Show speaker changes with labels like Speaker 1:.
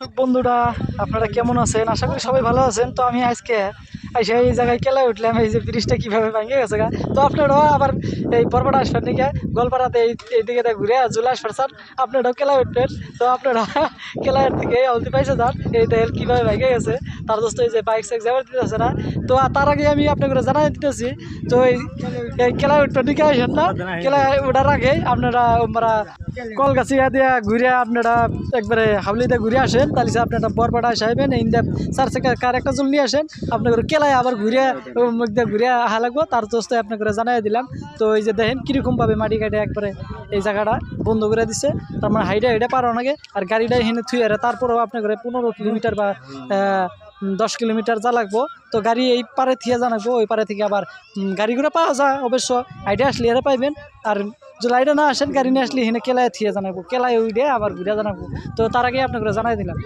Speaker 1: বন্ধুরা, আপনারা কেমন আছেন? আশা করি সবাই ভালো আছেন। তো আমি আজকে আইসা এই জায়গায় কেলায় উঠলাম, এই যে ব্রিজটা কীভাবে ভেঙে গেছে গা। তো আপনারাও আবার এই পর্বটা আসবেন নাকি গোলপাড়াতে এইদিকে ঘুরে চলে আসবেন স্যার, আপনারাও কেলায় উঠবেন। তো আপনারা কেলায়ের থেকে হলদি পাইছে যান, এই দেখেন কীভাবে ভেঙে গেছে। তার দোস্ত এই যে বাইক সাইক যাবার দিতেছে না। তো তার আগে আমি আপনাকে জানাই দিতেছি, তো এই কেলায় উঠবেন দিকে আসেন না, কেলায় ওঠার আগে আপনারা কলগাছিয়া দিয়া ঘুরে আপনারা একবারে হাউলিতে ঘুরে আসেন, তাহলে আপনারা বরপাড়া আসবেন ইন্ডিয়া 4 চাকা কার একটা জল নিয়ে আসেন, আপনাদের কেলায় আবার ঘুরে মুখ দিয়ে ঘুরে আহা লাগবো। তার দোস্ত আপনাকে জানাই দিলাম। তো এই যে দেখেন কীরকমভাবে মাটি কাটে একবারে এই জায়গাটা বন্ধ করে দিচ্ছে। তার মানে হাইডা পারো নাকি, আর গাড়িটা হেনে থুয়ে তারপরেও আপনাদের 15 কিলোমিটার বা 10 কিলোমিটার যা লাগবো। তো গাড়ি এই পারে থেকে জানাবো, ওই পারে থেকে আবার গাড়িগুলো পাওয়া যায় অবশ্য, আইডিয়া আসলে এরা পাইবেন। আর যদি আইডিয়া না আসেন, গাড়ি নিয়ে আসলে হেনে কেলায় থিয়ে জানাবো, কেলায় উইডে আবার ঘুরে জানাবো। তো তার আগে আপনাকে জানাই দিলাম।